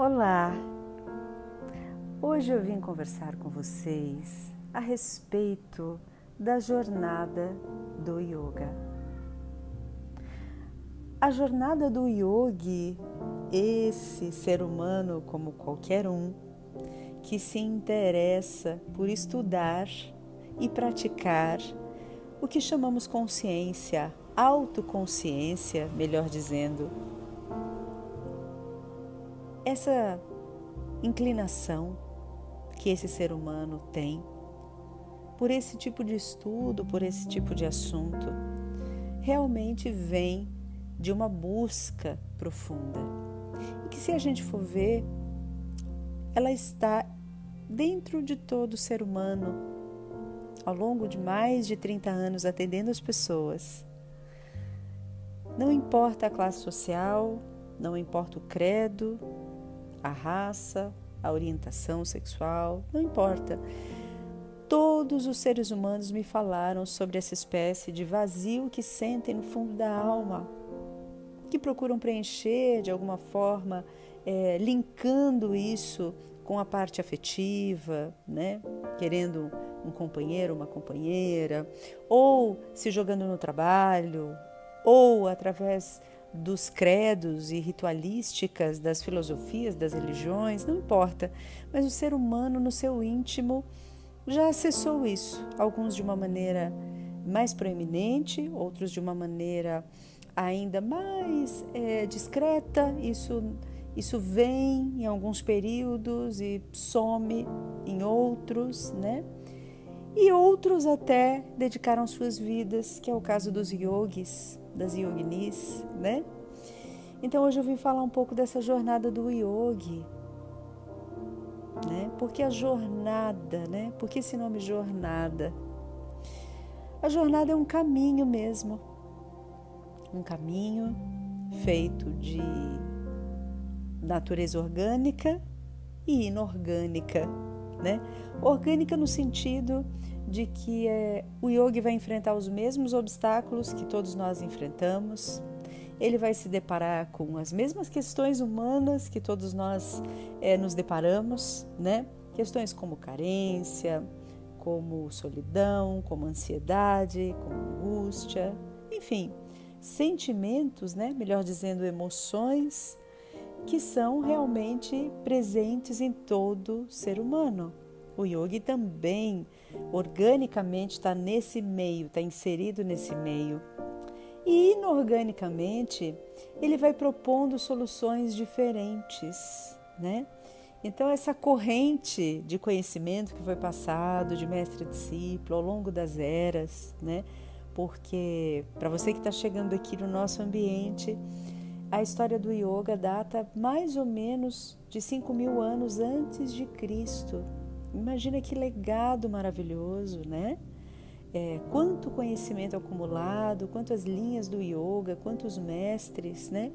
Olá! Hoje eu vim conversar com vocês a respeito da jornada do yoga. A jornada do yogi, esse ser humano como qualquer um, que se interessa por estudar e praticar o que chamamos consciência, autoconsciência, melhor dizendo. Essa inclinação que esse ser humano tem por esse tipo de estudo, por esse tipo de assunto, realmente vem de uma busca profunda. E que, se a gente for ver, ela está dentro de todo ser humano, ao longo de mais de 30 anos atendendo as pessoas. Não importa a classe social, não importa o credo, a raça, a orientação sexual, não importa. Todos os seres humanos me falaram sobre essa espécie de vazio que sentem no fundo da alma, que procuram preencher de alguma forma, linkando isso com a parte afetiva, né? Querendo um companheiro, uma companheira, ou se jogando no trabalho, ou através dos credos e ritualísticas das filosofias, das religiões, não importa, mas o ser humano no seu íntimo já acessou isso, alguns de uma maneira mais proeminente, outros de uma maneira ainda mais discreta. Isso vem em alguns períodos e some em outros, né? E outros até dedicaram suas vidas, que é o caso dos yogis, das yoginis, né? Então hoje eu vim falar um pouco dessa jornada do yogi, né? Porque a jornada, né? Por que esse nome jornada? A jornada é um caminho mesmo, um caminho feito de natureza orgânica e inorgânica, né? Orgânica no sentido de que o yogi vai enfrentar os mesmos obstáculos que todos nós enfrentamos, ele vai se deparar com as mesmas questões humanas que todos nós nos deparamos, né? Questões como carência, como solidão, como ansiedade, como angústia, enfim, sentimentos, né? Melhor dizendo, emoções que são realmente presentes em todo ser humano. O yogi também, organicamente, está nesse meio, está inserido nesse meio. E inorganicamente, ele vai propondo soluções diferentes, né? Então, essa corrente de conhecimento que foi passado de mestre a discípulo ao longo das eras, né? Porque, para você que está chegando aqui no nosso ambiente, a história do yoga data mais ou menos de 5.000 anos antes de Cristo. Imagina que legado maravilhoso, né? Quanto conhecimento acumulado, quantas linhas do yoga, quantos mestres, né?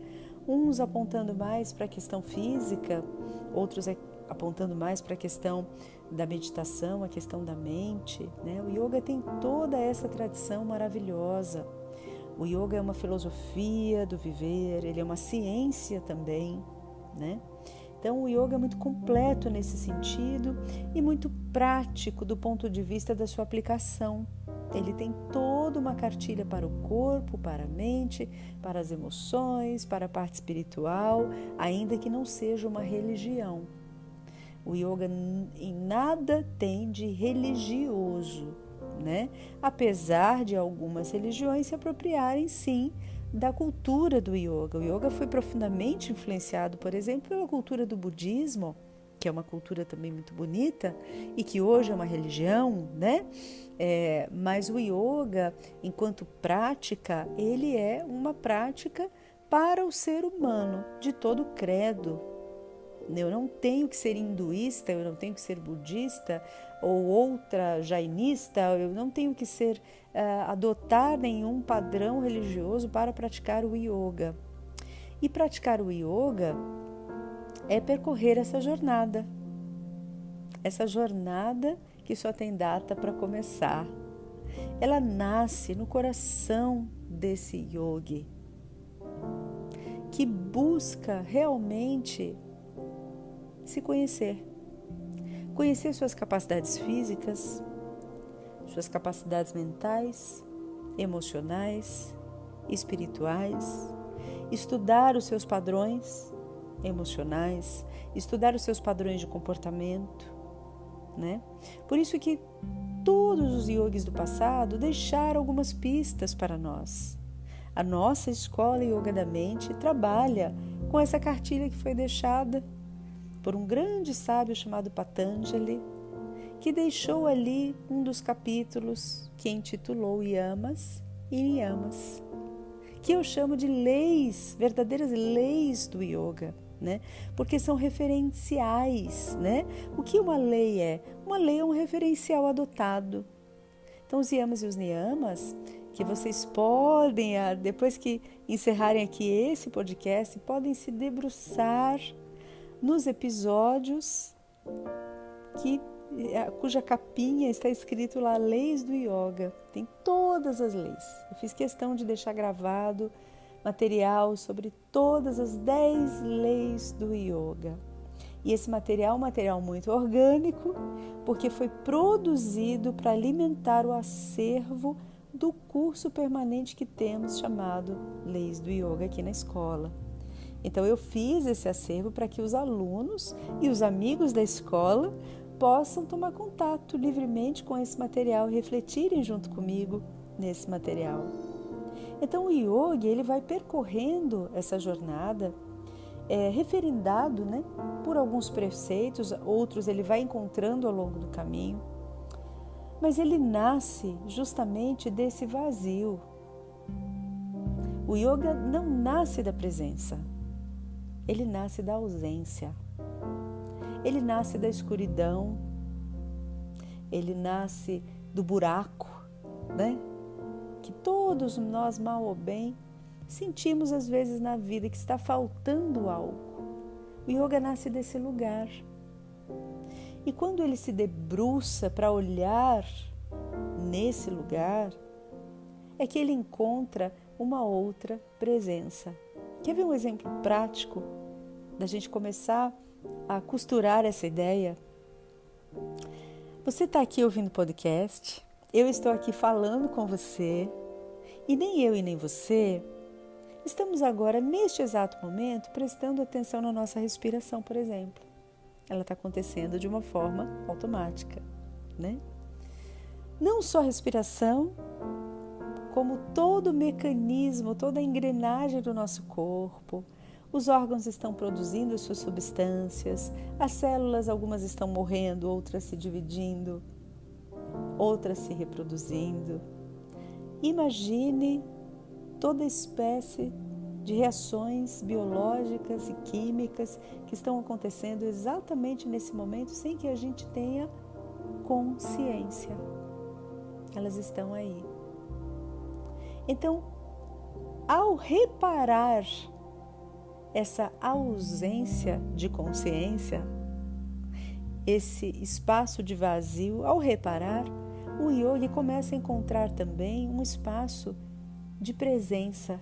Uns apontando mais para a questão física, outros apontando mais para a questão da meditação, a questão da mente, né? O yoga tem toda essa tradição maravilhosa. O yoga é uma filosofia do viver, ele é uma ciência também, né? Então o yoga é muito completo nesse sentido e muito prático do ponto de vista da sua aplicação. Ele tem toda uma cartilha para o corpo, para a mente, para as emoções, para a parte espiritual, ainda que não seja uma religião. O yoga em nada tem de religioso, né? Apesar de algumas religiões se apropriarem, sim, da cultura do yoga. O yoga foi profundamente influenciado, por exemplo, pela cultura do budismo, que é uma cultura também muito bonita e que hoje é uma religião, né? Mas o yoga, enquanto prática, ele é uma prática para o ser humano, de todo credo. Eu não tenho que ser hinduísta, eu não tenho que ser budista ou outra jainista, eu não tenho que adotar nenhum padrão religioso para praticar o yoga. E praticar o yoga é percorrer essa jornada que só tem data para começar. Ela nasce no coração desse yogi, que busca realmente se conhecer. Conhecer suas capacidades físicas, suas capacidades mentais, emocionais, espirituais, estudar os seus padrões emocionais, estudar os seus padrões de comportamento, né? Por isso que todos os yogis do passado deixaram algumas pistas para nós. A nossa escola Yoga da Mente trabalha com essa cartilha que foi deixada por um grande sábio chamado Patanjali, que deixou ali um dos capítulos que intitulou Yamas e Niyamas, que eu chamo de leis, verdadeiras leis do yoga, né? Porque são referenciais, né? O que uma lei é? Uma lei é um referencial adotado. Então, os yamas e os niyamas, que vocês podem, depois que encerrarem aqui esse podcast, podem se debruçar nos episódios cuja capinha está escrito lá, Leis do Yoga. Tem todas as leis. Eu fiz questão de deixar gravado material sobre todas as 10 leis do Yoga. E esse material é um material muito orgânico, porque foi produzido para alimentar o acervo do curso permanente que temos chamado Leis do Yoga aqui na escola. Então eu fiz esse acervo para que os alunos e os amigos da escola possam tomar contato livremente com esse material e refletirem junto comigo nesse material. Então o yogi, ele vai percorrendo essa jornada, referendado, né, por alguns preceitos, outros ele vai encontrando ao longo do caminho, mas ele nasce justamente desse vazio. O yoga não nasce da presença, ele nasce da ausência, ele nasce da escuridão, ele nasce do buraco, né? Que todos nós, mal ou bem, sentimos às vezes na vida que está faltando algo. O yoga nasce desse lugar. E quando ele se debruça para olhar nesse lugar, é que ele encontra uma outra presença. Quer ver um exemplo prático da gente começar a costurar essa ideia? Você está aqui ouvindo o podcast, eu estou aqui falando com você, e nem eu e nem você estamos agora, neste exato momento, prestando atenção na nossa respiração, por exemplo. Ela está acontecendo de uma forma automática, né? Não só a respiração, como todo o mecanismo, toda a engrenagem do nosso corpo. Os órgãos estão produzindo as suas substâncias, as células, algumas estão morrendo, outras se dividindo, outras se reproduzindo. Imagine toda espécie de reações biológicas e químicas que estão acontecendo exatamente nesse momento sem que a gente tenha consciência. Elas estão aí. Então, ao reparar essa ausência de consciência, esse espaço de vazio, ao reparar, o yogi começa a encontrar também um espaço de presença,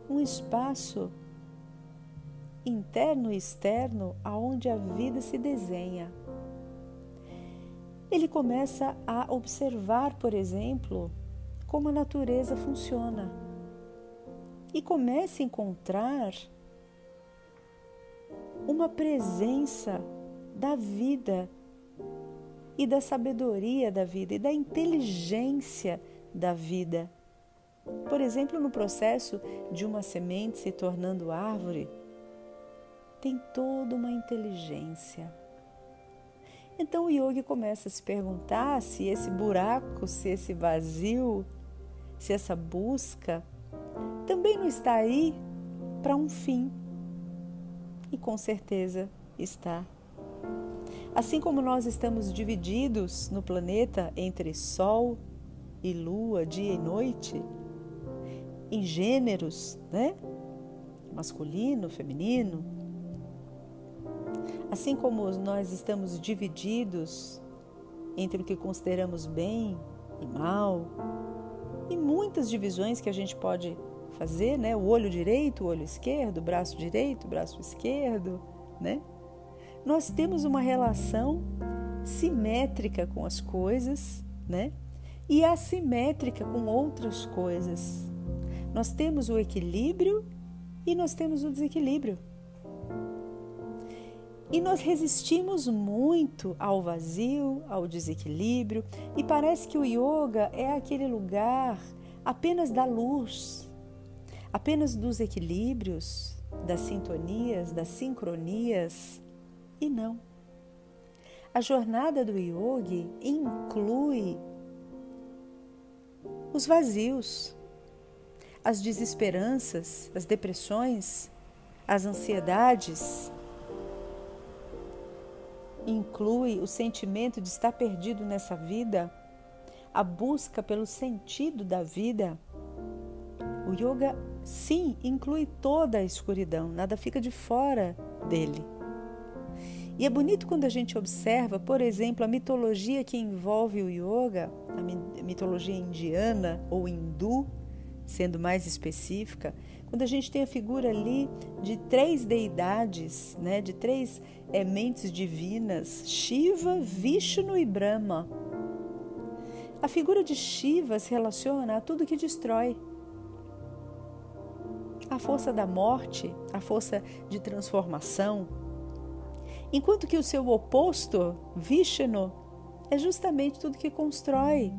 um espaço interno e externo aonde a vida se desenha. Ele começa a observar, por exemplo, como a natureza funciona e começa a encontrar uma presença da vida e da sabedoria da vida e da inteligência da vida. Por exemplo, no processo de uma semente se tornando árvore, tem toda uma inteligência. Então o yogi começa a se perguntar se esse buraco, se esse vazio, se essa busca também não está aí para um fim. E com certeza está. Assim como nós estamos divididos no planeta entre Sol e Lua, dia e noite, em gêneros, né? Masculino, feminino, assim como nós estamos divididos entre o que consideramos bem e mal, e muitas divisões que a gente pode fazer, né? O olho direito, o olho esquerdo, o braço direito, o braço esquerdo, né? Nós temos uma relação simétrica com as coisas, né? E assimétrica com outras coisas. Nós temos o equilíbrio e nós temos o desequilíbrio. E nós resistimos muito ao vazio, ao desequilíbrio, e parece que o yoga é aquele lugar apenas da luz, apenas dos equilíbrios, das sintonias, das sincronias. E não. A jornada do yogi inclui os vazios, as desesperanças, as depressões, as ansiedades. Inclui o sentimento de estar perdido nessa vida, a busca pelo sentido da vida. O yoga, sim, inclui toda a escuridão, nada fica de fora dele. E é bonito quando a gente observa, por exemplo, a mitologia que envolve o yoga, a mitologia indiana ou hindu, sendo mais específica, quando a gente tem a figura ali de 3 deidades, né, de 3 mentes divinas, Shiva, Vishnu e Brahma. A figura de Shiva se relaciona a tudo que destrói. A força da morte, a força de transformação. Enquanto que o seu oposto, Vishnu, é justamente tudo que constrói.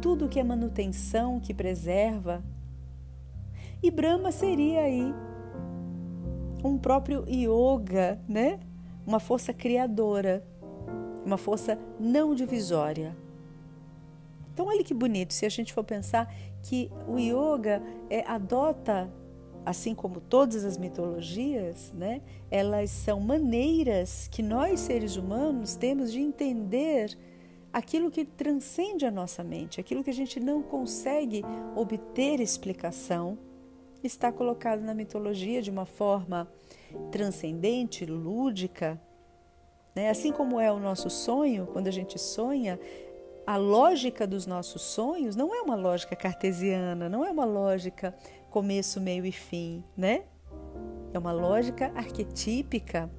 Tudo que é manutenção, que preserva. E Brahma seria aí um próprio yoga, né? Uma força criadora, uma força não divisória. Então olha que bonito, se a gente for pensar que o yoga adota, assim como todas as mitologias, né? Elas são maneiras que nós seres humanos temos de entender aquilo que transcende a nossa mente, aquilo que a gente não consegue obter explicação, está colocado na mitologia de uma forma transcendente, lúdica, né? Assim como é o nosso sonho, quando a gente sonha, a lógica dos nossos sonhos não é uma lógica cartesiana, não é uma lógica começo, meio e fim, né? É uma lógica arquetípica,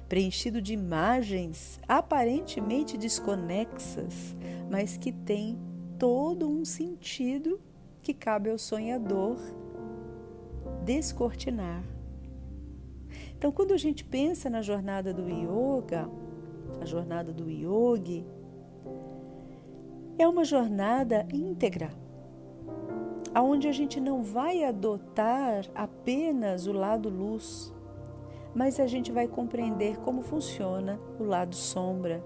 preenchido de imagens aparentemente desconexas, mas que tem todo um sentido que cabe ao sonhador descortinar. Então, quando a gente pensa na jornada do yoga, a jornada do yogi, é uma jornada íntegra, onde a gente não vai adotar apenas o lado luz, mas a gente vai compreender como funciona o lado sombra.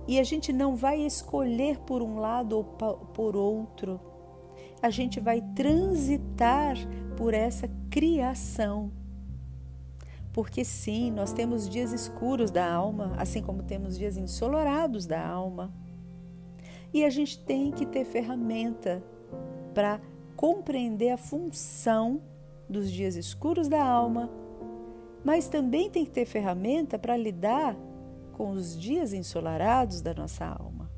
E a gente não vai escolher por um lado ou por outro. A gente vai transitar por essa criação. Porque sim, nós temos dias escuros da alma, assim como temos dias ensolarados da alma. E a gente tem que ter ferramenta para compreender a função dos dias escuros da alma, mas também tem que ter ferramenta para lidar com os dias ensolarados da nossa alma.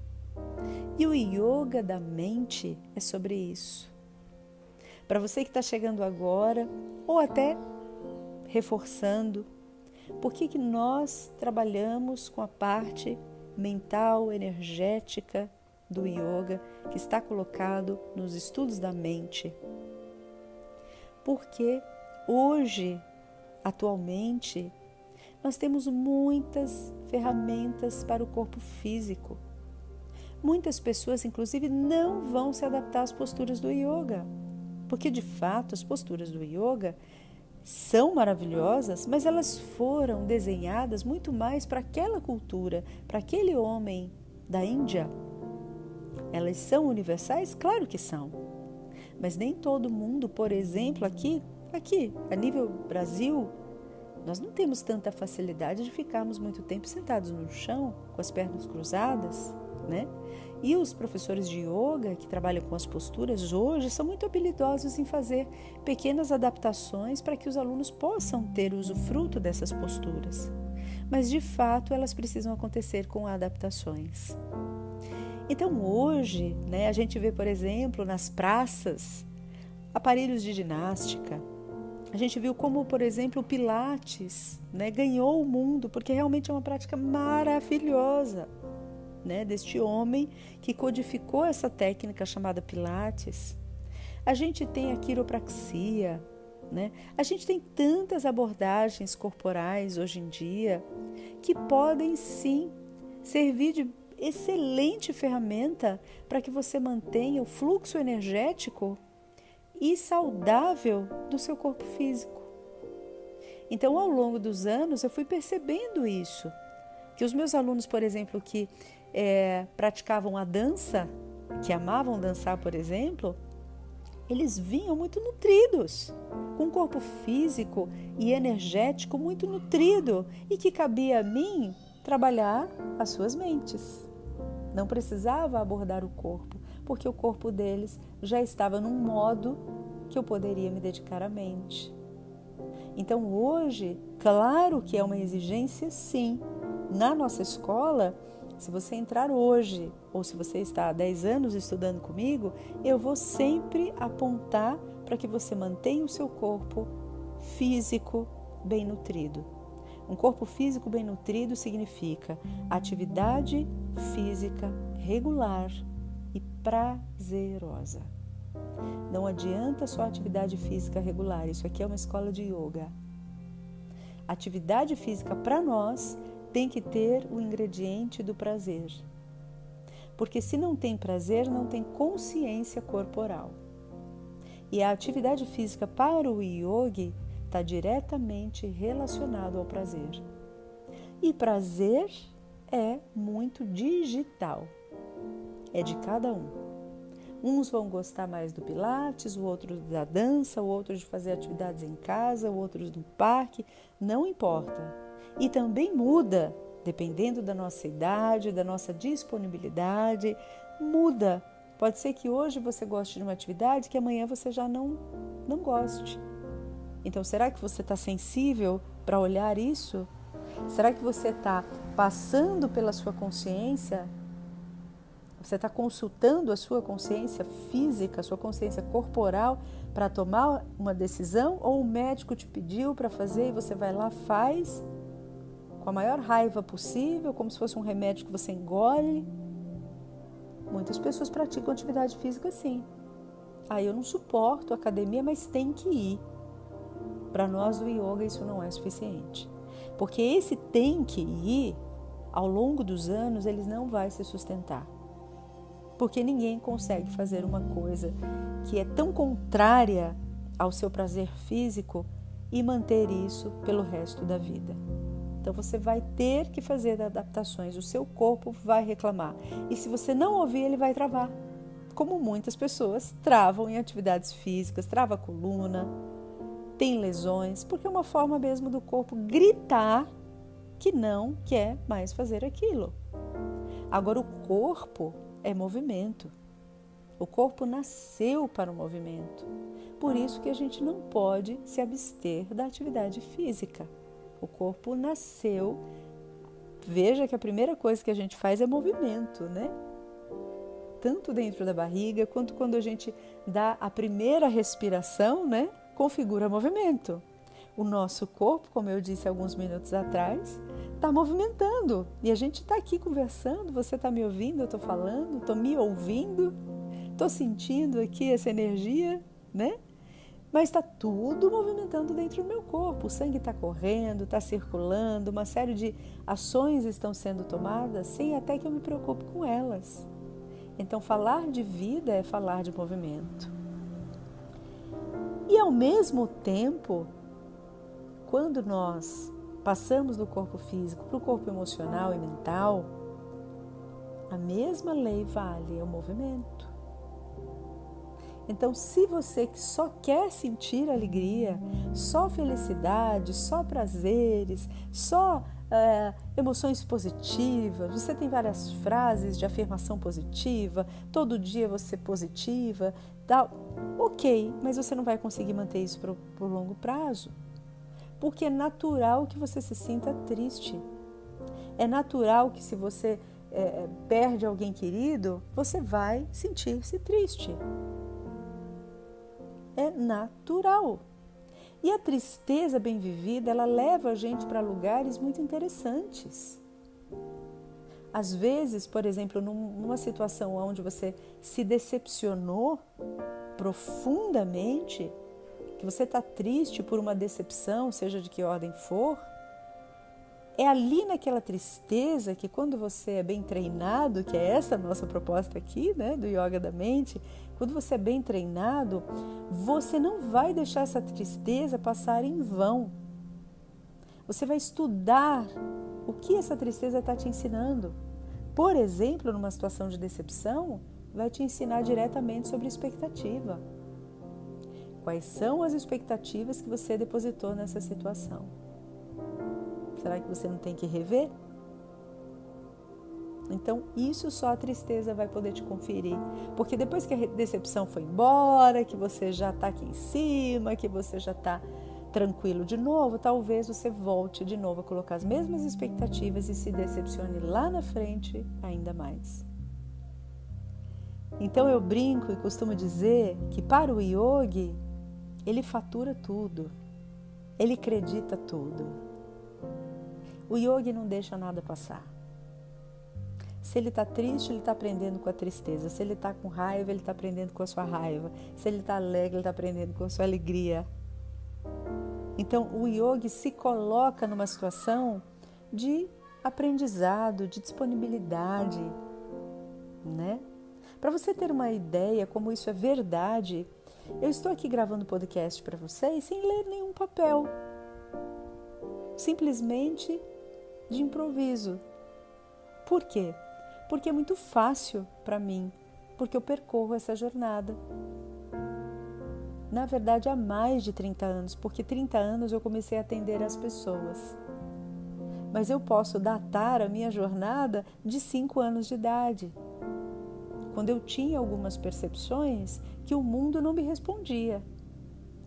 E o yoga da mente é sobre isso. Para você que está chegando agora, ou até reforçando, por que nós trabalhamos com a parte mental, energética do yoga, que está colocado nos estudos da mente? Porque hoje, atualmente, nós temos muitas ferramentas para o corpo físico. Muitas pessoas, inclusive, não vão se adaptar às posturas do yoga, porque de fato as posturas do yoga são maravilhosas, mas elas foram desenhadas muito mais para aquela cultura, para aquele homem da Índia. Elas são universais? Claro que são. Mas nem todo mundo, por exemplo, aqui, a nível Brasil, nós não temos tanta facilidade de ficarmos muito tempo sentados no chão, com as pernas cruzadas, né? E os professores de yoga que trabalham com as posturas hoje são muito habilidosos em fazer pequenas adaptações para que os alunos possam ter usufruto dessas posturas. Mas, de fato, elas precisam acontecer com adaptações. Então, hoje, né, a gente vê, por exemplo, nas praças, aparelhos de ginástica. A gente viu como, por exemplo, o Pilates, né, ganhou o mundo, porque realmente é uma prática maravilhosa, né, deste homem que codificou essa técnica chamada Pilates. A gente tem a quiropraxia, né? A gente tem tantas abordagens corporais hoje em dia que podem sim servir de excelente ferramenta para que você mantenha o fluxo energético e saudável do seu corpo físico. Então, ao longo dos anos, eu fui percebendo isso, que os meus alunos, por exemplo, que praticavam a dança, que amavam dançar, por exemplo, eles vinham muito nutridos, com um corpo físico e energético muito nutrido e que cabia a mim trabalhar as suas mentes. Não precisava abordar o corpo, porque o corpo deles já estava num modo que eu poderia me dedicar à mente. Então hoje, claro que é uma exigência sim. Na nossa escola, se você entrar hoje, ou se você está há 10 anos estudando comigo, eu vou sempre apontar para que você mantenha o seu corpo físico bem nutrido. Um corpo físico bem nutrido significa atividade física regular e prazerosa. Não adianta só atividade física regular, isso aqui é uma escola de yoga. Atividade física para nós tem que ter o ingrediente do prazer. Porque se não tem prazer, não tem consciência corporal. E a atividade física para o yogi está diretamente relacionado ao prazer. E prazer é muito digital. É de cada um. Uns vão gostar mais do Pilates, o outro da dança, o outro de fazer atividades em casa, o outro no parque, não importa. E também muda, dependendo da nossa idade, da nossa disponibilidade, muda. Pode ser que hoje você goste de uma atividade que amanhã você já não goste. Então, será que você está sensível para olhar isso? Será que você está passando pela sua consciência? Você está consultando a sua consciência física, a sua consciência corporal para tomar uma decisão? Ou o médico te pediu para fazer e você vai lá, faz com a maior raiva possível, como se fosse um remédio que você engole? Muitas pessoas praticam atividade física assim. Eu não suporto academia, mas tem que ir. Para nós do yoga isso não é suficiente. Porque esse tem que ir, ao longo dos anos, ele não vai se sustentar. Porque ninguém consegue fazer uma coisa que é tão contrária ao seu prazer físico e manter isso pelo resto da vida. Então você vai ter que fazer adaptações, o seu corpo vai reclamar. E se você não ouvir, ele vai travar. Como muitas pessoas travam em atividades físicas, trava a coluna, tem lesões, porque é uma forma mesmo do corpo gritar que não quer mais fazer aquilo. Agora o corpo é movimento. O corpo nasceu para o movimento. Por isso que a gente não pode se abster da atividade física. O corpo nasceu. Veja que a primeira coisa que a gente faz é movimento, né? Tanto dentro da barriga, quanto quando a gente dá a primeira respiração, né? Configura movimento. O nosso corpo, como eu disse alguns minutos atrás, está movimentando. E a gente está aqui conversando, você está me ouvindo, eu estou falando, estou me ouvindo, estou sentindo aqui essa energia, né? Mas está tudo movimentando dentro do meu corpo. O sangue está correndo, está circulando, uma série de ações estão sendo tomadas sem até que eu me preocupe com elas. Então, falar de vida é falar de movimento. E ao mesmo tempo, quando nós passamos do corpo físico para o corpo emocional e mental, a mesma lei vale ao movimento. Então, se você que só quer sentir alegria, só felicidade, só prazeres, só emoções positivas, você tem várias frases de afirmação positiva, todo dia você positiva, tal, ok, mas você não vai conseguir manter isso por longo prazo. Porque é natural que você se sinta triste. É natural que se você perde alguém querido, você vai sentir-se triste. é natural. E a tristeza bem vivida, ela leva a gente para lugares muito interessantes. Às vezes, por exemplo, numa situação onde você se decepcionou profundamente, que você está triste por uma decepção, seja de que ordem for, é ali naquela tristeza que quando você é bem treinado, que é essa a nossa proposta aqui, né, do Yoga da Mente, quando você é bem treinado, você não vai deixar essa tristeza passar em vão. Você vai estudar o que essa tristeza está te ensinando. Por exemplo, numa situação de decepção, vai te ensinar diretamente sobre expectativa. Quais são as expectativas que você depositou nessa situação? Será que você não tem que rever? Então, isso só a tristeza vai poder te conferir. Porque depois que a decepção foi embora, que você já está aqui em cima, que você já está tranquilo de novo, talvez você volte de novo a colocar as mesmas expectativas e se decepcione lá na frente ainda mais. Então, eu brinco e costumo dizer que para o yogi, ele fatura tudo, ele acredita tudo. O yogi não deixa nada passar. Se ele está triste, ele está aprendendo com a tristeza. Se ele está com raiva, ele está aprendendo com a sua raiva. Se ele está alegre, ele está aprendendo com a sua alegria. Então, o yogi se coloca numa situação de aprendizado, de disponibilidade, né? Para você ter uma ideia como isso é verdade, eu estou aqui gravando podcast para vocês sem ler nenhum papel. Simplesmente de improviso. Por quê? Porque é muito fácil para mim, porque eu percorro essa jornada. Na verdade, há mais de 30 anos, porque 30 anos eu comecei a atender as pessoas. Mas eu posso datar a minha jornada de 5 anos de idade, quando eu tinha algumas percepções que o mundo não me respondia.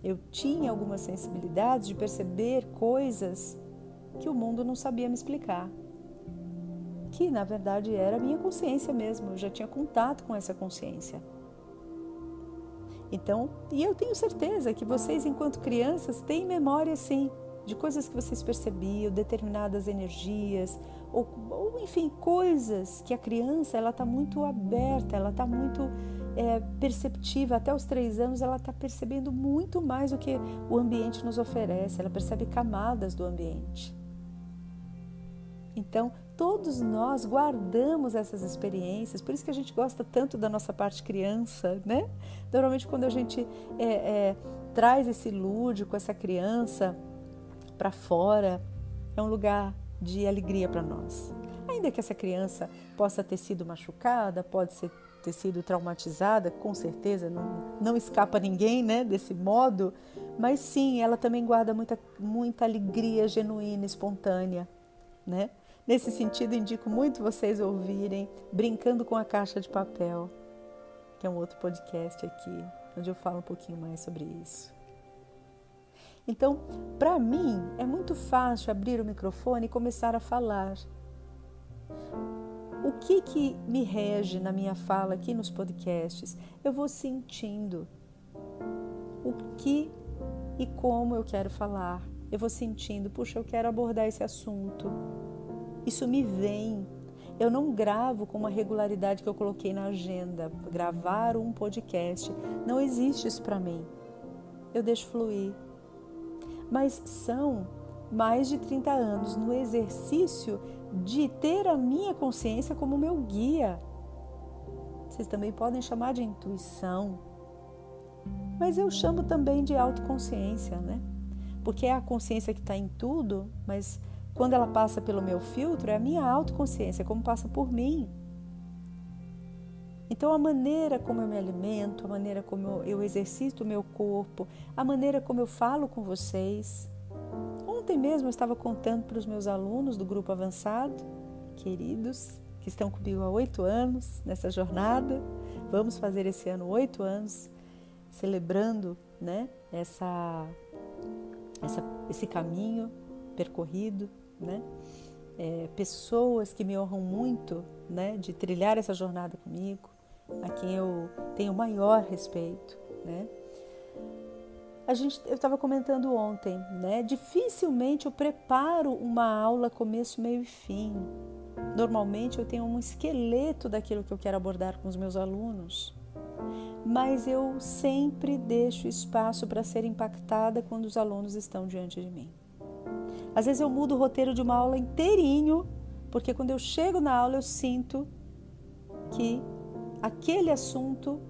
Eu tinha algumas sensibilidades de perceber coisas que o mundo não sabia me explicar. Que, na verdade, era a minha consciência mesmo. Eu já tinha contato com essa consciência. Então, e eu tenho certeza que vocês, enquanto crianças, têm memória, sim, de coisas que vocês percebiam, determinadas energias, ou enfim, coisas que a criança, ela está muito aberta, ela está muito perceptiva. Até os 3 anos, ela está percebendo muito mais do que o ambiente nos oferece. Ela percebe camadas do ambiente. Então, todos nós guardamos essas experiências, por isso que a gente gosta tanto da nossa parte criança, né? Normalmente, quando a gente traz esse lúdico, essa criança para fora, é um lugar de alegria para nós. Ainda que essa criança possa ter sido machucada, ter sido traumatizada, com certeza, não escapa ninguém, né, desse modo, mas sim, ela também guarda muita alegria genuína, espontânea, né? Nesse sentido, indico muito vocês ouvirem Brincando com a Caixa de Papel, que é um outro podcast aqui, onde eu falo um pouquinho mais sobre isso. Então, para mim, é muito fácil abrir o microfone e começar a falar. O que me rege na minha fala aqui nos podcasts? Eu vou sentindo o que e como eu quero falar. Eu vou sentindo, puxa, eu quero abordar esse assunto. Isso me vem. Eu não gravo com uma regularidade que eu coloquei na agenda. Gravar um podcast. Não existe isso para mim. Eu deixo fluir. Mas são mais de 30 anos no exercício de ter a minha consciência como meu guia. Vocês também podem chamar de intuição. Mas eu chamo também de autoconsciência, né? Porque é a consciência que está em tudo, mas quando ela passa pelo meu filtro, é a minha autoconsciência, como passa por mim. Então, a maneira como eu me alimento, a maneira como eu exercito o meu corpo, a maneira como eu falo com vocês. Ontem mesmo eu estava contando para os meus alunos do grupo avançado, queridos, que estão comigo há 8 anos nessa jornada. Vamos fazer esse ano 8 anos, celebrando, né, esse caminho percorrido, né? Pessoas que me honram muito, né, de trilhar essa jornada comigo, a quem eu tenho o maior respeito, né? Eu estava comentando ontem, né? Dificilmente eu preparo uma aula começo, meio e fim. Normalmente eu tenho um esqueleto daquilo que eu quero abordar com os meus alunos, mas eu sempre deixo espaço para ser impactada quando os alunos estão diante de mim. Às vezes eu mudo o roteiro de uma aula inteirinho, porque quando eu chego na aula eu sinto que aquele assunto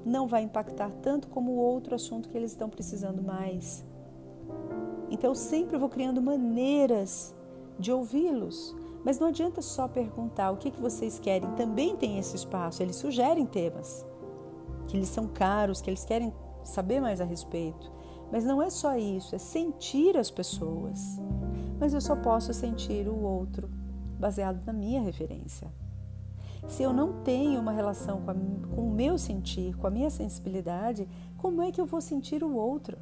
não vai impactar tanto como o outro assunto que eles estão precisando mais. Então eu sempre vou criando maneiras de ouvi-los, mas não adianta só perguntar o que vocês querem, também tem esse espaço, eles sugerem temas que lhes são caros, que eles querem saber mais a respeito, mas não é só isso, é sentir as pessoas, mas eu só posso sentir o outro baseado na minha referência. Se eu não tenho uma relação com o meu sentir, com a minha sensibilidade, como é que eu vou sentir o outro?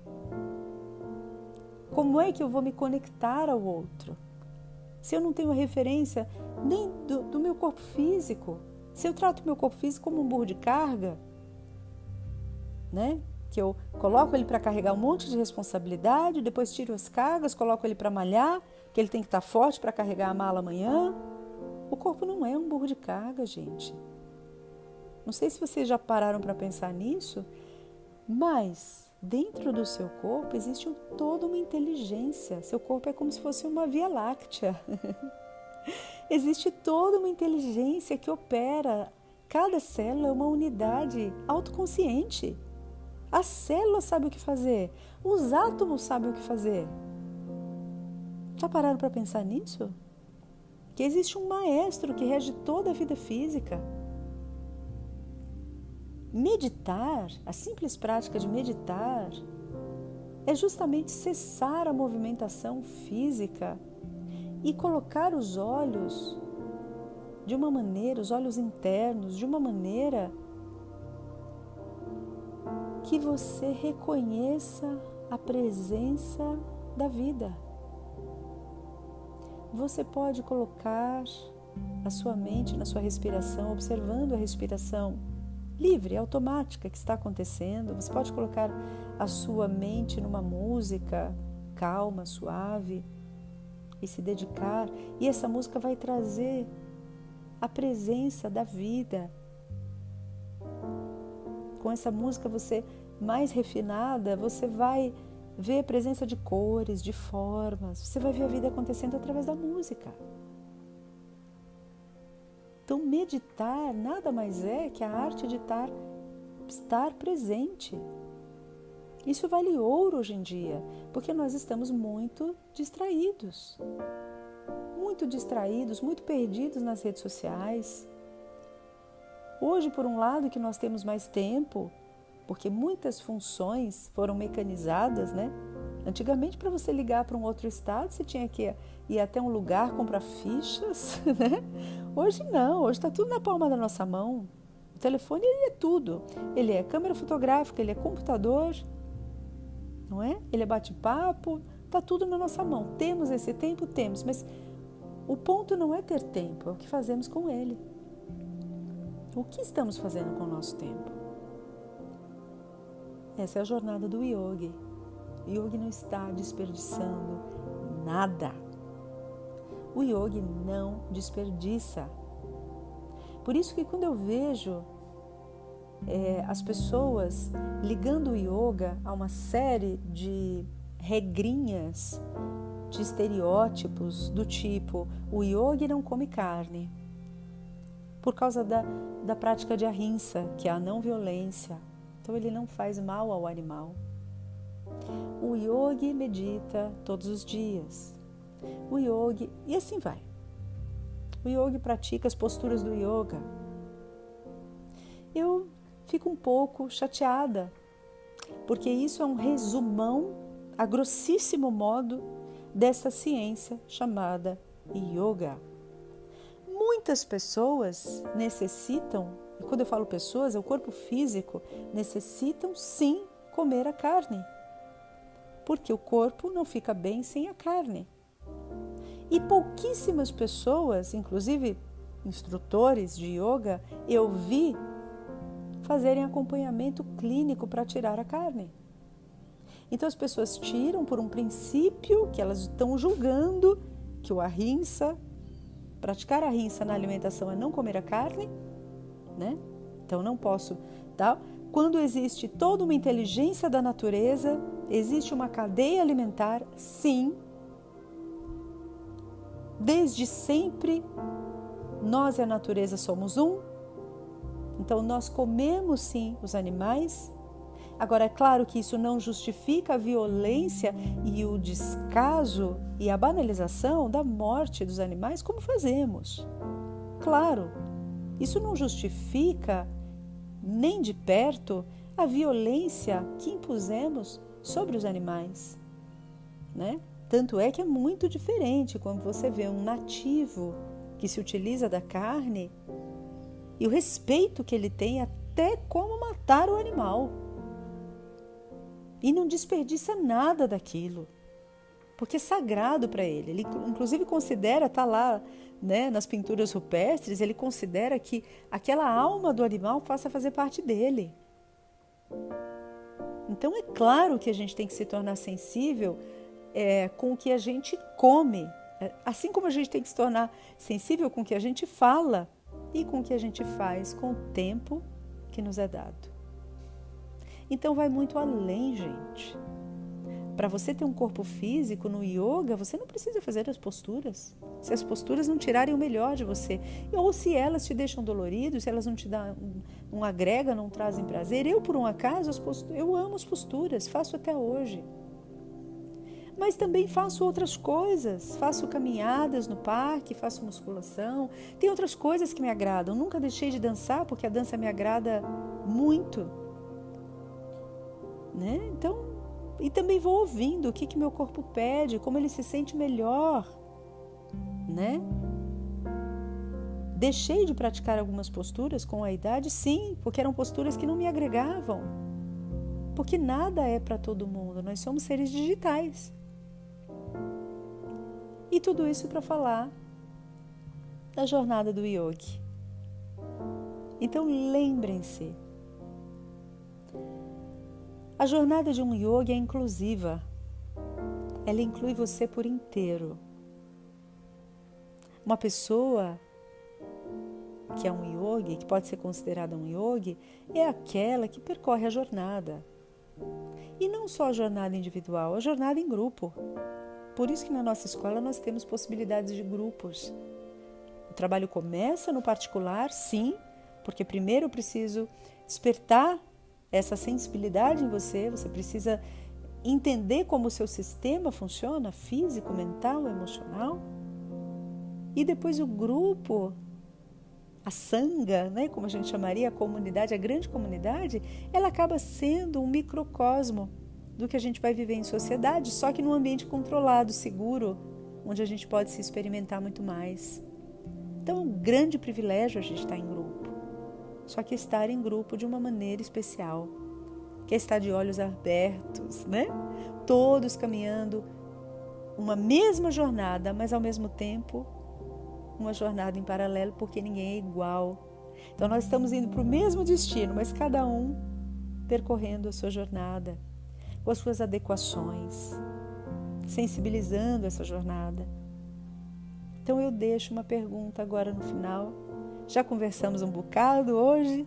Como é que eu vou me conectar ao outro? Se eu não tenho referência nem do meu corpo físico, se eu trato o meu corpo físico como um burro de carga, né? Que eu coloco ele para carregar um monte de responsabilidade, depois tiro as cargas, coloco ele para malhar, que ele tem que estar forte para carregar a mala amanhã. O corpo não é um burro de carga, gente. Não sei se vocês já pararam para pensar nisso, mas dentro do seu corpo existe toda uma inteligência. Seu corpo é como se fosse uma Via Láctea. Existe toda uma inteligência que opera. Cada célula é uma unidade autoconsciente. A célula sabe o que fazer. Os átomos sabem o que fazer. Já pararam para pensar nisso? Que existe um maestro que rege toda a vida física. Meditar, a simples prática de meditar, é justamente cessar a movimentação física e colocar os olhos de uma maneira, os olhos internos, de uma maneira que você reconheça a presença da vida. Você pode colocar a sua mente na sua respiração, observando a respiração livre, automática que está acontecendo. Você pode colocar a sua mente numa música calma, suave e se dedicar. E essa música vai trazer a presença da vida. Com essa música você mais refinada, você vai ver a presença de cores, de formas. Você vai ver a vida acontecendo através da música. Então, meditar nada mais é que a arte de estar presente. Isso vale ouro hoje em dia, porque nós estamos muito distraídos, muito perdidos nas redes sociais. Hoje, por um lado, que nós temos mais tempo, porque muitas funções foram mecanizadas, né? Antigamente, para você ligar para um outro estado, você tinha que ir até um lugar, comprar fichas, né? Hoje não, hoje está tudo na palma da nossa mão. O telefone, ele é tudo. Ele é câmera fotográfica, ele é computador, não é? Ele é bate-papo, está tudo na nossa mão. Temos esse tempo? Temos, mas o ponto não é ter tempo, é o que fazemos com ele. O que estamos fazendo com o nosso tempo? Essa é a jornada do yogi. O yogi não está desperdiçando nada. O yogi não desperdiça. Por isso que quando eu vejo as pessoas ligando o yoga a uma série de regrinhas, de estereótipos do tipo, o yogi não come carne, por causa da prática de ahimsa, que é a não violência. Então ele não faz mal ao animal. O yogi medita todos os dias. O yogi, e assim vai. O yogi pratica as posturas do yoga. Eu fico um pouco chateada, porque isso é um resumão, a grossíssimo modo, dessa ciência chamada yoga. Muitas pessoas necessitam, e quando eu falo pessoas, é o corpo físico, necessitam sim comer a carne, porque o corpo não fica bem sem a carne. E pouquíssimas pessoas, inclusive instrutores de yoga, eu vi fazerem acompanhamento clínico para tirar a carne. Então as pessoas tiram por um princípio que elas estão julgando que o ahimsa, praticar a ahimsa na alimentação é não comer a carne, né? Então não posso, tá? Quando existe toda uma inteligência da natureza, existe uma cadeia alimentar, sim. Desde sempre, nós e a natureza somos um. Então nós comemos sim os animais. Agora, é claro que isso não justifica a violência e o descaso e a banalização da morte dos animais, como fazemos. Claro, isso não justifica nem de perto a violência que impusemos sobre os animais, né? Tanto é que é muito diferente quando você vê um nativo que se utiliza da carne e o respeito que ele tem até como matar o animal. E não desperdiça nada daquilo, porque é sagrado para ele. Ele inclusive considera, está lá, né, nas pinturas rupestres, ele considera que aquela alma do animal passa a fazer parte dele. Então é claro que a gente tem que se tornar sensível com o que a gente come, assim como a gente tem que se tornar sensível com o que a gente fala e com o que a gente faz com o tempo que nos é dado. Então vai muito além, gente. Para você ter um corpo físico no yoga, você não precisa fazer as posturas. Se as posturas não tirarem o melhor de você, ou se elas te deixam dolorido, se elas não te dão, não agregam, não trazem prazer. Eu, por um acaso, eu amo as posturas, faço até hoje. Mas também faço outras coisas, faço caminhadas no parque, faço musculação, tem outras coisas que me agradam. Nunca deixei de dançar, porque a dança me agrada muito, né? Então, e também vou ouvindo o que meu corpo pede, como ele se sente melhor, né? Deixei de praticar algumas posturas com a idade, sim, porque eram posturas que não me agregavam. Porque nada é para todo mundo, nós somos seres digitais. E tudo isso para falar da jornada do yogi. Então lembrem-se, a jornada de um yogi é inclusiva. Ela inclui você por inteiro. Uma pessoa que é um yogi, que pode ser considerada um yogi, é aquela que percorre a jornada. E não só a jornada individual, a jornada em grupo. Por isso que na nossa escola nós temos possibilidades de grupos. O trabalho começa no particular, sim, porque primeiro eu preciso despertar essa sensibilidade em você, você precisa entender como o seu sistema funciona, físico, mental, emocional. E depois o grupo, a sangha, né, como a gente chamaria, a comunidade, a grande comunidade, ela acaba sendo um microcosmo do que a gente vai viver em sociedade, só que num ambiente controlado, seguro, onde a gente pode se experimentar muito mais. Então é um grande privilégio a gente estar em grupo. Só que estar em grupo de uma maneira especial, que é estar de olhos abertos, né? Todos caminhando uma mesma jornada, mas ao mesmo tempo uma jornada em paralelo, porque ninguém é igual. Então nós estamos indo para o mesmo destino, mas cada um percorrendo a sua jornada, com as suas adequações, sensibilizando essa jornada. Então eu deixo uma pergunta agora no final. Já conversamos um bocado hoje,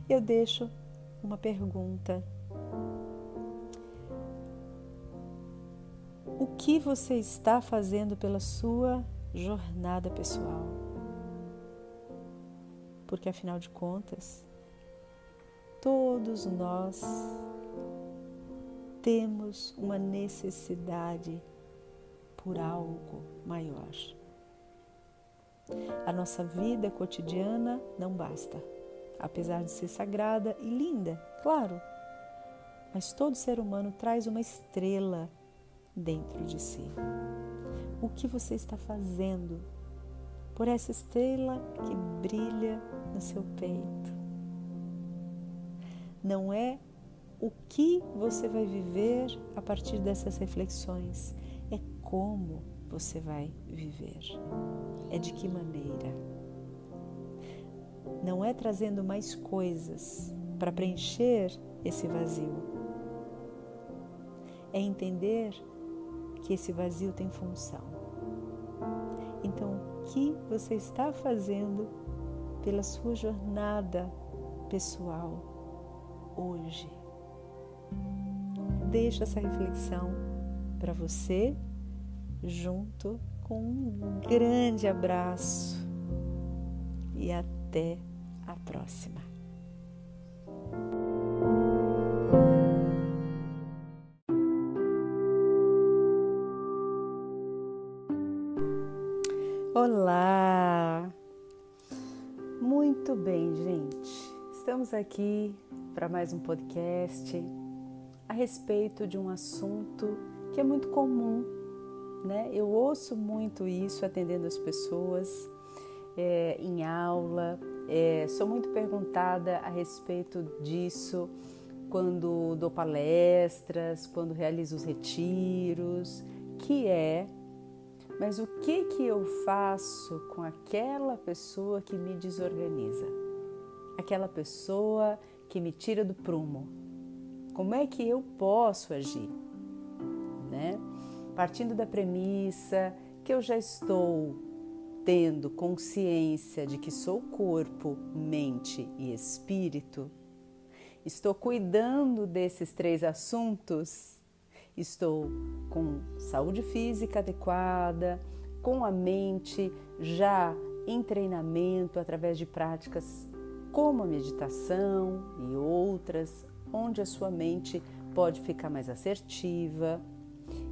eu deixo uma pergunta. O que você está fazendo pela sua jornada pessoal? Porque afinal de contas, todos nós temos uma necessidade por algo maior. A nossa vida cotidiana não basta, apesar de ser sagrada e linda, claro, mas todo ser humano traz uma estrela dentro de si. O que você está fazendo por essa estrela que brilha no seu peito? Não é o que você vai viver a partir dessas reflexões, é como você vai viver, é de que maneira. Não é trazendo mais coisas para preencher esse vazio, é entender que esse vazio tem função. Então, o que você está fazendo pela sua jornada pessoal hoje? Deixa essa reflexão para você, junto com um grande abraço e até a próxima. Olá! Muito bem, gente. Estamos aqui para mais um podcast a respeito de um assunto que é muito comum, né? Eu ouço muito isso atendendo as pessoas em aula, sou muito perguntada a respeito disso quando dou palestras, quando realizo os retiros, mas o que eu faço com aquela pessoa que me desorganiza? Aquela pessoa que me tira do prumo? Como é que eu posso agir? Né? Partindo da premissa que eu já estou tendo consciência de que sou corpo, mente e espírito, estou cuidando desses 3 assuntos, estou com saúde física adequada, com a mente já em treinamento através de práticas como a meditação e outras, onde a sua mente pode ficar mais assertiva,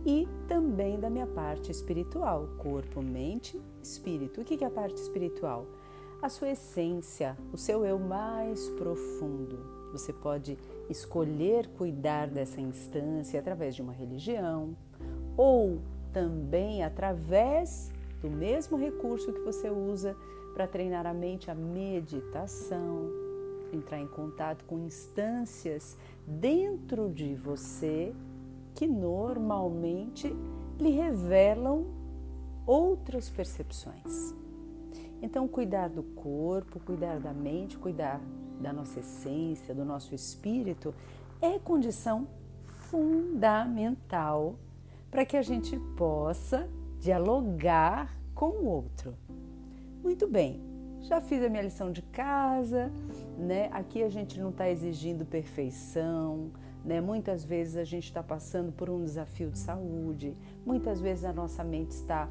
e também da minha parte espiritual, corpo, mente, espírito. O que é a parte espiritual? A sua essência, o seu eu mais profundo. Você pode escolher cuidar dessa instância através de uma religião ou também através do mesmo recurso que você usa para treinar a mente, a meditação, entrar em contato com instâncias dentro de você que normalmente lhe revelam outras percepções. Então, cuidar do corpo, cuidar da mente, cuidar da nossa essência, do nosso espírito, é condição fundamental para que a gente possa dialogar com o outro. Muito bem, já fiz a minha lição de casa, né? Aqui a gente não está exigindo perfeição, né? Muitas vezes a gente está passando por um desafio de saúde, muitas vezes a nossa mente está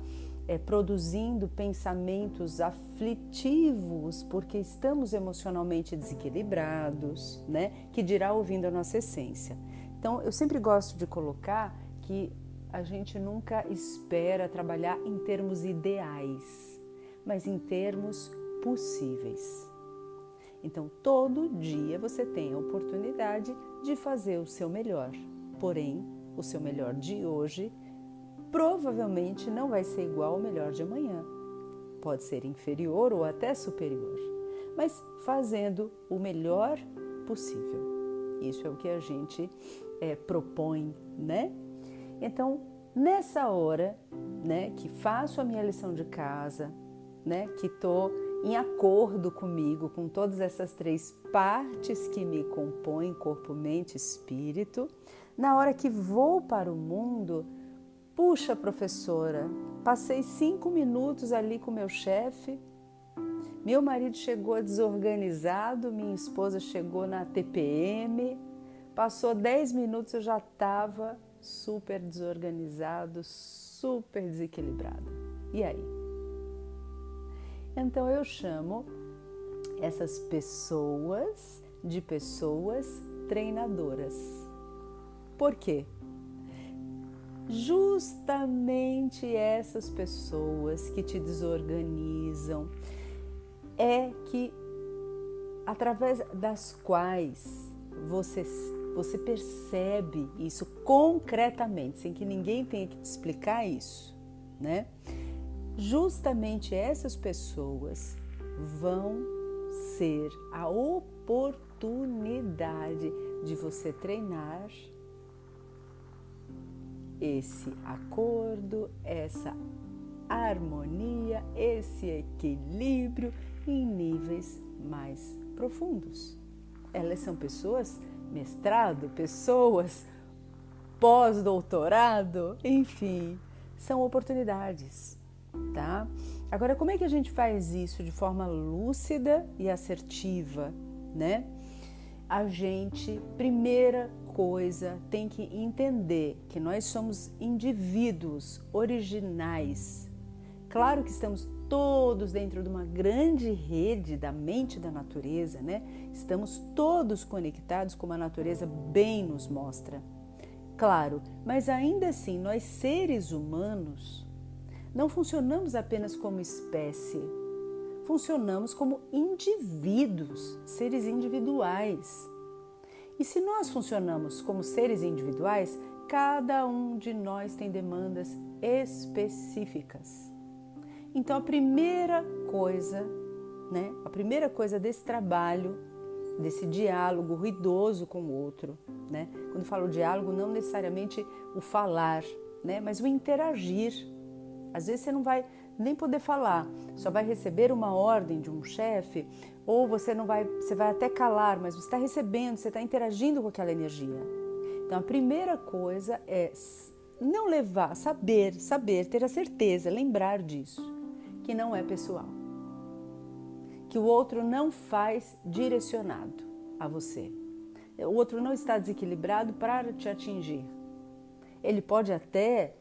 produzindo pensamentos aflitivos porque estamos emocionalmente desequilibrados, né? Que dirá ouvindo a nossa essência. Então, eu sempre gosto de colocar que a gente nunca espera trabalhar em termos ideais, mas em termos possíveis. Então, todo dia você tem a oportunidade de fazer o seu melhor, porém, o seu melhor de hoje provavelmente não vai ser igual ao melhor de amanhã. Pode ser inferior ou até superior, mas fazendo o melhor possível. Isso é o que a gente propõe, né? Então, nessa hora, né, que faço a minha lição de casa, né, que estou em acordo comigo, com todas essas 3 partes que me compõem, corpo, mente, espírito, na hora que vou para o mundo, puxa, professora, passei 5 minutos ali com meu chefe, meu marido chegou desorganizado, minha esposa chegou na TPM, passou 10 minutos, eu já estava super desorganizado, super desequilibrado. E aí? Então eu chamo essas pessoas de pessoas treinadoras. Por quê? Justamente essas pessoas que te desorganizam que através das quais você percebe isso concretamente, sem que ninguém tenha que te explicar isso, né? Justamente essas pessoas vão ser a oportunidade de você treinar esse acordo, essa harmonia, esse equilíbrio em níveis mais profundos. Elas são pessoas mestrado, pessoas pós-doutorado, enfim, são oportunidades, tá? Agora, como é que a gente faz isso de forma lúcida e assertiva, né? A gente, primeira coisa, tem que entender que nós somos indivíduos originais. Claro que estamos todos dentro de uma grande rede da mente da natureza, né? Estamos todos conectados como a natureza bem nos mostra. Claro, mas ainda assim, nós seres humanos não funcionamos apenas como espécie, funcionamos como indivíduos, seres individuais. E se nós funcionamos como seres individuais, cada um de nós tem demandas específicas. Então, a primeira coisa desse trabalho, desse diálogo ruidoso com o outro, né? Quando eu falo diálogo, não necessariamente o falar, né? Mas o interagir. Às vezes você não vai nem poder falar, só vai receber uma ordem de um chefe, ou você vai até calar, mas você está recebendo, você está interagindo com aquela energia. Então, a primeira coisa é não levar, saber, ter a certeza, lembrar disso, que não é pessoal. Que o outro não faz direcionado a você. O outro não está desequilibrado para te atingir. Ele pode até,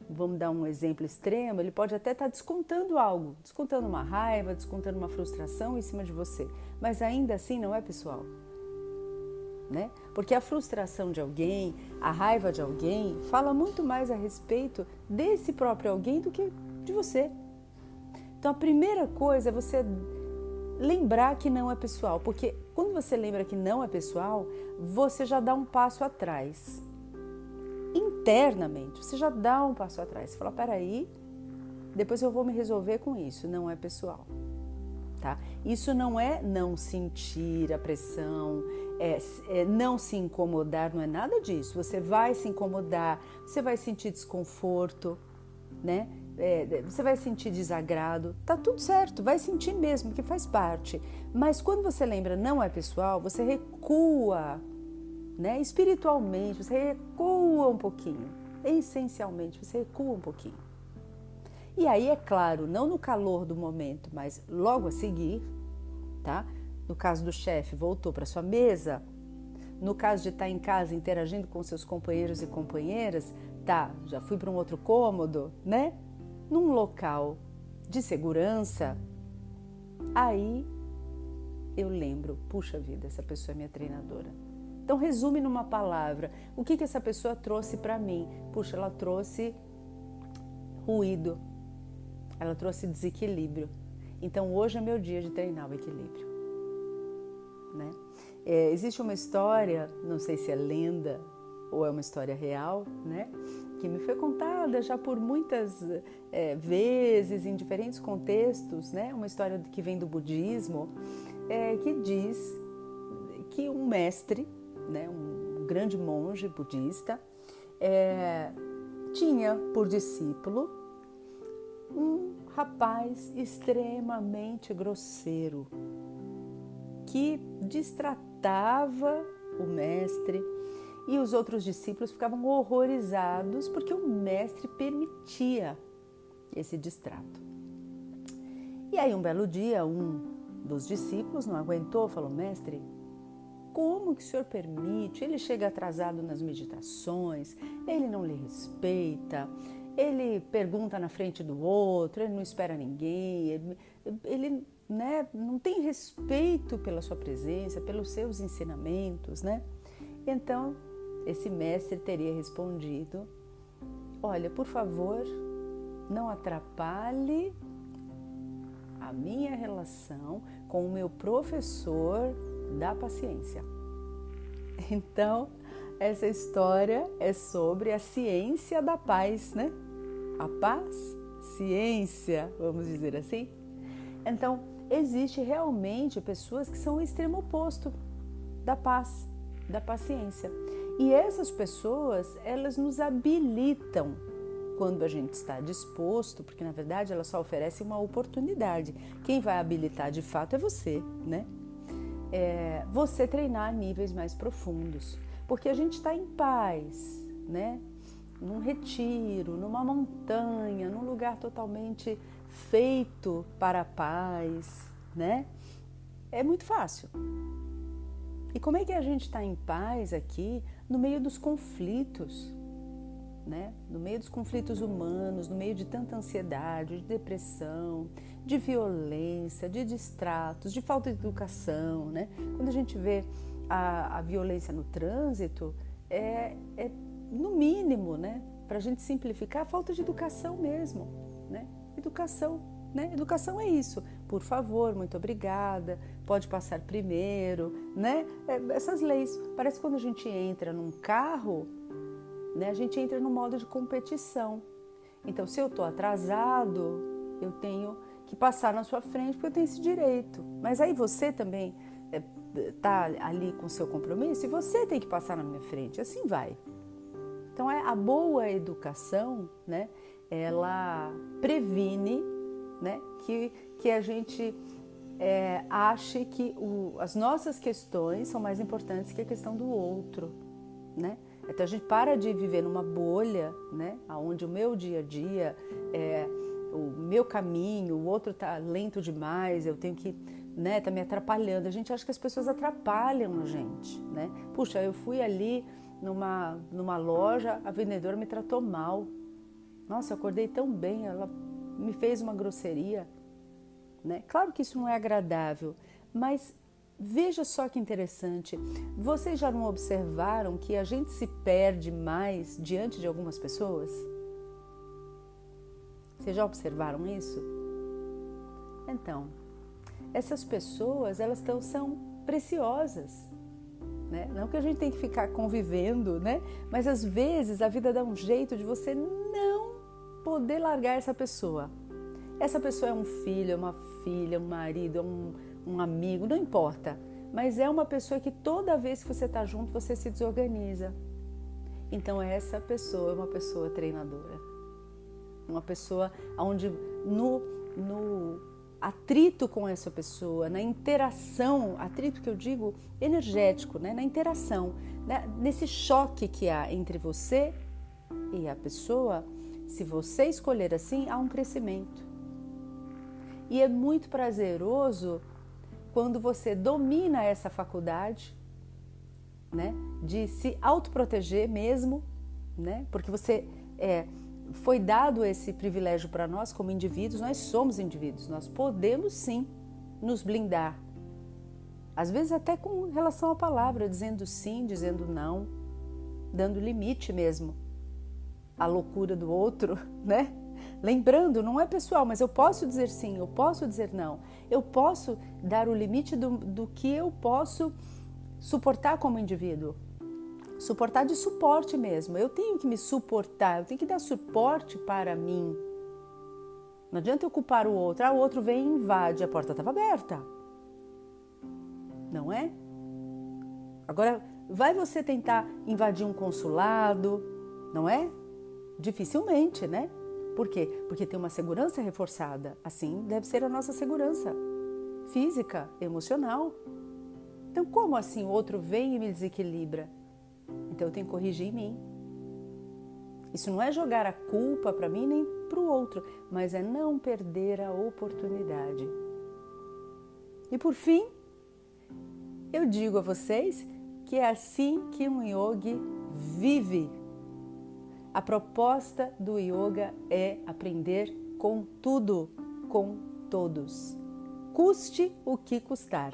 vamos dar um exemplo extremo, ele pode até estar descontando algo, descontando uma raiva, descontando uma frustração em cima de você, mas ainda assim não é pessoal, né? Porque a frustração de alguém, a raiva de alguém, fala muito mais a respeito desse próprio alguém do que de você. Então a primeira coisa é você lembrar que não é pessoal, porque quando você lembra que não é pessoal, você já dá um passo atrás. Internamente, você já dá um passo atrás. Você fala, peraí, depois eu vou me resolver com isso, não é pessoal. Tá? Isso não é não sentir a pressão, é não se incomodar, não é nada disso. Você vai se incomodar, você vai sentir desconforto, né? Você vai sentir desagrado, tá tudo certo, vai sentir mesmo, que faz parte. Mas quando você lembra não é pessoal, você recua, né? Espiritualmente, você recua um pouquinho, essencialmente, você recua um pouquinho. E aí, é claro, não no calor do momento, mas logo a seguir, tá? No caso do chefe, voltou para sua mesa. No caso de estar em casa interagindo com seus companheiros e companheiras, tá, já fui para um outro cômodo, né? Num local de segurança, aí eu lembro, puxa vida, essa pessoa é minha treinadora. Então resume numa palavra, o que essa pessoa trouxe para mim? Puxa, ela trouxe ruído, ela trouxe desequilíbrio. Então hoje é meu dia de treinar o equilíbrio, né? Existe uma história, não sei se é lenda ou é uma história real, né? Que me foi contada já por muitas vezes, em diferentes contextos, né? Uma história que vem do budismo, que diz que um mestre, né? Um grande monge budista, tinha por discípulo um rapaz extremamente grosseiro, que distratava o mestre, e os outros discípulos ficavam horrorizados porque o mestre permitia esse distrato. E aí um belo dia, um dos discípulos não aguentou, falou, mestre, como que o senhor permite? Ele chega atrasado nas meditações, ele não lhe respeita, ele pergunta na frente do outro, ele não espera ninguém, ele né, não tem respeito pela sua presença, pelos seus ensinamentos, né? Então, esse mestre teria respondido, olha, por favor, não atrapalhe a minha relação com o meu professor da paciência. Então, essa história é sobre a ciência da paz, né? A paz, ciência, vamos dizer assim. Então, existe realmente pessoas que são o extremo oposto da paz, da paciência. E essas pessoas, elas nos habilitam quando a gente está disposto, porque na verdade elas só oferecem uma oportunidade. Quem vai habilitar de fato é você, né? Você treinar a níveis mais profundos, porque a gente está em paz, né, num retiro, numa montanha, num lugar totalmente feito para a paz, né? É muito fácil. E como é que a gente está em paz aqui no meio dos conflitos, né? No meio dos conflitos humanos, no meio de tanta ansiedade, de depressão, de violência, de distratos, de falta de educação, né? Quando a gente vê a violência no trânsito, é no mínimo, né? Para a gente simplificar, falta de educação mesmo, né? Educação, né? Educação é isso. Por favor, muito obrigada, pode passar primeiro, né? Essas leis. Parece que quando a gente entra num carro, né? A gente entra no modo de competição. Então, se eu estou atrasado, eu tenho que passar na sua frente porque eu tenho esse direito. Mas aí você também está ali com o seu compromisso e você tem que passar na minha frente. Assim vai. Então, a boa educação, né? Ela previne, né? Que a gente ache que as nossas questões são mais importantes que a questão do outro, né? Então a gente para de viver numa bolha, né? Onde o meu dia a dia, o meu caminho, o outro está lento demais, eu tenho que, né? Tá me atrapalhando. A gente acha que as pessoas atrapalham a gente, né? Puxa, eu fui ali numa loja, a vendedora me tratou mal. Nossa, eu acordei tão bem, ela me fez uma grosseria, né? Claro que isso não é agradável, mas veja só que interessante. Vocês já não observaram que a gente se perde mais diante de algumas pessoas? Vocês já observaram isso? Então, essas pessoas, elas são preciosas, né? Não que a gente tem que ficar convivendo, né? Mas às vezes a vida dá um jeito de você não poder largar essa pessoa. Essa pessoa é um filho, é uma filha, um marido, é um amigo, não importa. Mas é uma pessoa que toda vez que você está junto, você se desorganiza. Então essa pessoa é uma pessoa treinadora. Uma pessoa onde no atrito com essa pessoa, na interação, atrito que eu digo energético, né? Na interação, né? Nesse choque que há entre você e a pessoa, se você escolher assim, há um crescimento. E é muito prazeroso quando você domina essa faculdade, né, de se autoproteger mesmo, né, porque você foi dado esse privilégio para nós como indivíduos, nós somos indivíduos, nós podemos sim nos blindar. Às vezes até com relação à palavra, dizendo sim, dizendo não, dando limite mesmo à loucura do outro, né? Lembrando, não é pessoal, mas eu posso dizer sim, eu posso dizer não. Eu posso dar o limite do que eu posso suportar como indivíduo. Suportar de suporte mesmo. Eu tenho que me suportar, eu tenho que dar suporte para mim. Não adianta eu culpar o outro. O outro vem e invade, a porta estava aberta. Não é? Agora, vai você tentar invadir um consulado, não é? Dificilmente, né? Por quê? Porque tem uma segurança reforçada. Assim deve ser a nossa segurança física, emocional. Então, como assim o outro vem e me desequilibra? Então, eu tenho que corrigir em mim. Isso não é jogar a culpa para mim nem para o outro, mas é não perder a oportunidade. E por fim, eu digo a vocês que é assim que um yogi vive. A proposta do yoga é aprender com tudo, com todos. Custe o que custar.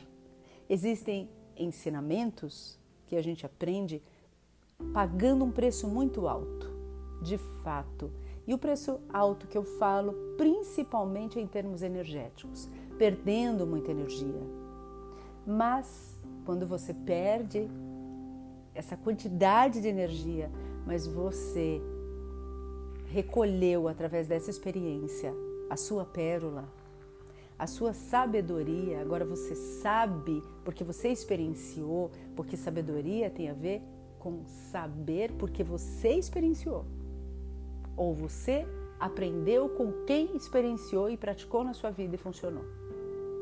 Existem ensinamentos que a gente aprende pagando um preço muito alto, de fato. E o preço alto que eu falo, principalmente em termos energéticos, perdendo muita energia. Mas quando você perde essa quantidade de energia, mas você recolheu através dessa experiência a sua pérola, a sua sabedoria, agora você sabe porque você experienciou, porque sabedoria tem a ver com saber porque você experienciou. Ou você aprendeu com quem experienciou e praticou na sua vida e funcionou.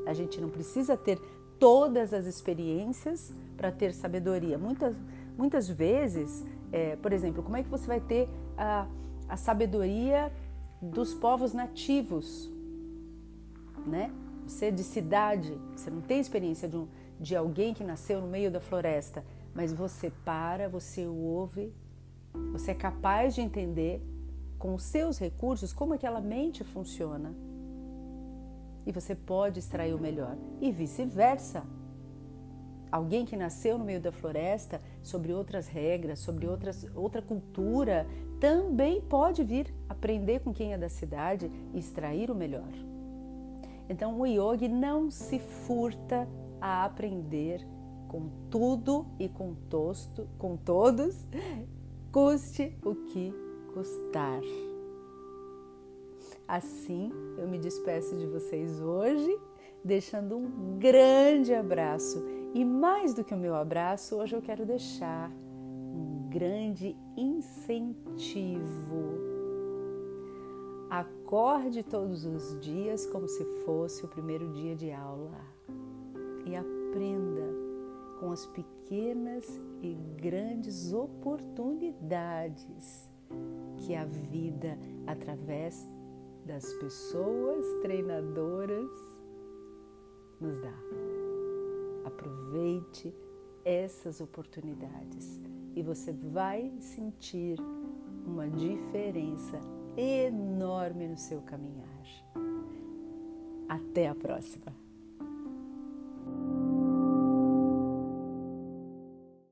A gente não precisa ter todas as experiências para ter sabedoria. Muitas vezes, por exemplo, como é que você vai ter a sabedoria dos povos nativos, né? Você é de cidade, você não tem experiência de alguém que nasceu no meio da floresta, mas você você ouve, você é capaz de entender com os seus recursos como aquela mente funciona. E você pode extrair o melhor. E vice-versa. Alguém que nasceu no meio da floresta, sobre outras regras, sobre outra cultura, também pode vir aprender com quem é da cidade e extrair o melhor. Então o yogi não se furta a aprender com tudo e com todos, custe o que custar. Assim, eu me despeço de vocês hoje, deixando um grande abraço. E mais do que o meu abraço, hoje eu quero deixar um grande incentivo. Acorde todos os dias como se fosse o primeiro dia de aula e aprenda com as pequenas e grandes oportunidades que a vida, através das pessoas treinadoras, nos dá. Aproveite essas oportunidades e você vai sentir uma diferença enorme no seu caminhar. Até a próxima!